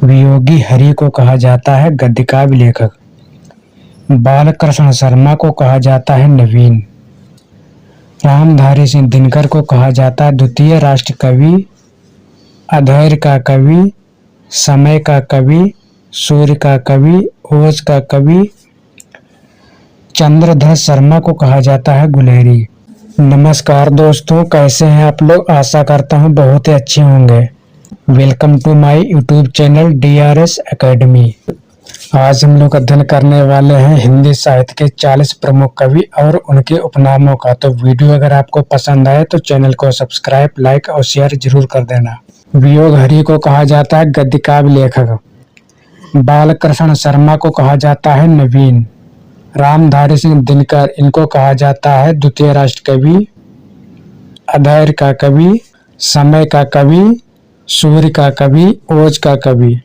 वियोगी हरि को कहा जाता है गद्य काव्य लेखक। बालकृष्ण शर्मा को कहा जाता है नवीन। रामधारी सिंह दिनकर को कहा जाता है द्वितीय राष्ट्र कवि, अधैर्य का कवि, समय का कवि, सूर्य का कवि, ओज का कवि। चंद्रधर शर्मा को कहा जाता है गुलेरी। नमस्कार दोस्तों, कैसे हैं आप लोग? आशा करता हूं बहुत ही अच्छे होंगे। Welcome to my YouTube channel DRS Academy. आज हम लोग अध्ययन करने वाले हैं हिंदी साहित्य के 40 प्रमुख कवि और उनके उपनामों का। तो वीडियो अगर आपको पसंद आए तो चैनल को सब्सक्राइब, लाइक और शेयर जरूर कर देना। वियोग हरि को कहा जाता है गद्य काव्य लेखक। बालकृष्ण शर्मा को कहा जाता है नवीन। रामधारी सिंह दिनकर इनको कहा जाता है द्वितीय राष्ट्र कवि, अधैर्य का कवि, समय का कवि, सूर्य का कवि, ओज का कवि।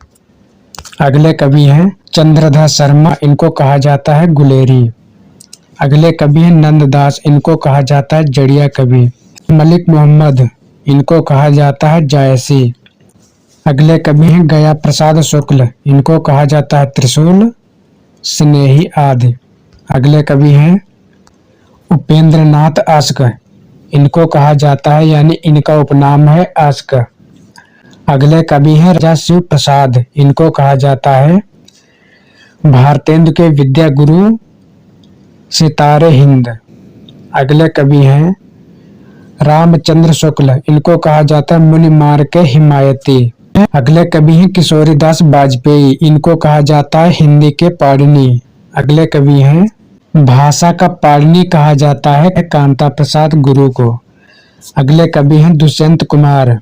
अगले कवि हैं चंद्रधर शर्मा, इनको कहा जाता है गुलेरी। अगले कवि हैं नंददास, इनको कहा जाता है जड़िया कवि। मलिक मोहम्मद, इनको कहा जाता है जायसी। अगले कवि हैं गया प्रसाद शुक्ल, इनको कहा जाता है त्रिशूल, स्नेही आदि। अगले कवि हैं उपेंद्र नाथ आस्क, इनको कहा जाता है यानी इनका उपनाम है आस्क। अगले कवि हैं राजा शिव प्रसाद, इनको कहा जाता है भारतेंदु के विद्या गुरु, सितारे हिंद। अगले कवि हैं रामचंद्र शुक्ल, इनको कहा जाता है मुनि मार्ग के हिमायती। अगले कवि हैं किशोरीदास वाजपेयी, इनको कहा जाता है हिंदी के पाणिनि। अगले कवि हैं भाषा का पाणिनि कहा जाता है कांता प्रसाद गुरु को। अगले कवि हैं दुष्यंत कुमार,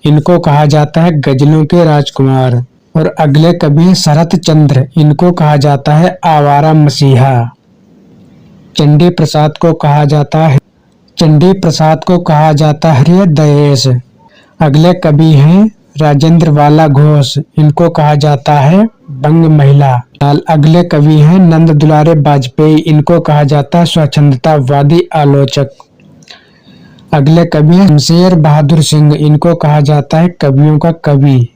इनको कहा जाता है गजलों के राजकुमार। और अगले कवि हैं शरत चंद्र, इनको कहा जाता है आवारा मसीहा। चंडी प्रसाद को कहा जाता है हृदय दयेश। अगले कवि हैं राजेंद्र वाला घोष, इनको कहा जाता है बंग महिला। अगले कवि हैं नंद दुलारे वाजपेयी, इनको कहा जाता है स्वच्छंदतावादी आलोचक। अगले कवि हैं शमशेर बहादुर सिंह, इनको कहा जाता है कवियों का कवि।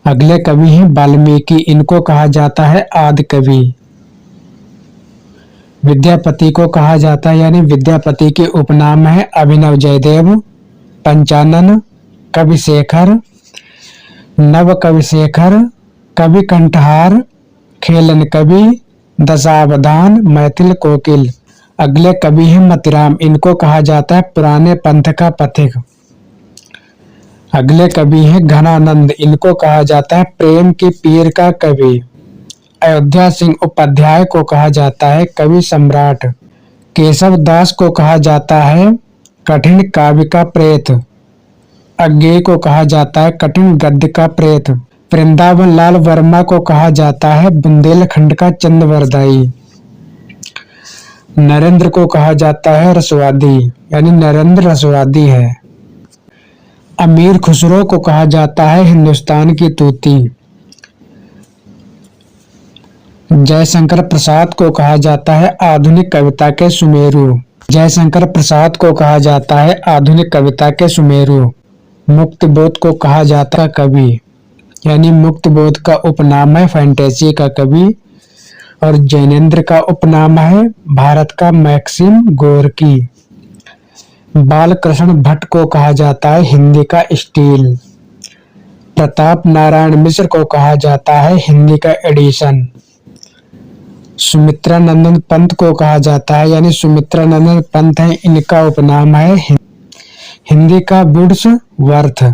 अगले कवि हैं वाल्मीकि, इनको कहा जाता है आदि कवि। विद्यापति को कहा जाता है यानी विद्यापति के उपनाम है अभिनव जयदेव, पंचानन, कविशेखर, नव कविशेखर, कवि कंठहार, खेलन कवि, दशावधान, मैथिल कोकिल। अगले कवि हैं मतिराम, इनको कहा जाता है पुराने पंथ का पथिक। अगले कवि हैं घनानंद, इनको कहा जाता है प्रेम के पीर का कवि। अयोध्या सिंह उपाध्याय को कहा जाता है कवि सम्राट। केशव दास को कहा जाता है कठिन काव्य का प्रेत। अज्ञेय को कहा जाता है कठिन गद्य का प्रेत। वृंदावन लाल वर्मा को कहा जाता है बुंदेलखंड का चंदवरदाई। नरेंद्र को कहा जाता है रसवादी, यानी नरेंद्र रसवादी है। अमीर खुसरो को कहा जाता है हिंदुस्तान की तूती। जयशंकर प्रसाद को कहा जाता है आधुनिक कविता के सुमेरु। जयशंकर प्रसाद को कहा जाता है आधुनिक कविता के सुमेरु। मुक्तबोध को कहा जाता है कवि, यानी मुक्तबोध का उपनाम है फैंटेसी का कवि। और जैनेन्द्र का उपनाम है भारत का मैक्सिम गोर्की। बालकृष्ण भट्ट को कहा जाता है हिंदी का स्टील। प्रताप नारायण मिश्र को कहा जाता है हिंदी का एडिशन। सुमित्रा नंदन पंत को कहा जाता है यानी सुमित्रा नंदन पंत है, इनका उपनाम है हिंदी का वुड्स वर्थ।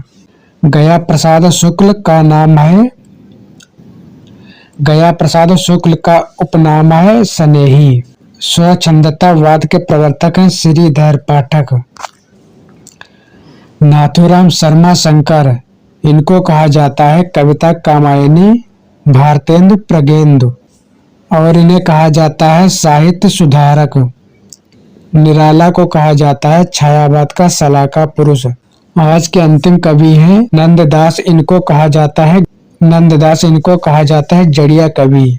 गया प्रसाद शुक्ल का उपनाम है स्नेही। स्वच्छंदतावाद के प्रवर्तक हैं श्रीधर पाठक। नाथुराम शर्मा शंकर, इनको कहा जाता है कविता कामायनी, भारतेंदु प्रगेंदु। और इन्हें कहा जाता है साहित्य सुधारक। निराला को कहा जाता है छायावाद का सलाहकार पुरुष। आज के अंतिम कवि हैं नंददास, इनको कहा जाता है जड़िया कवि।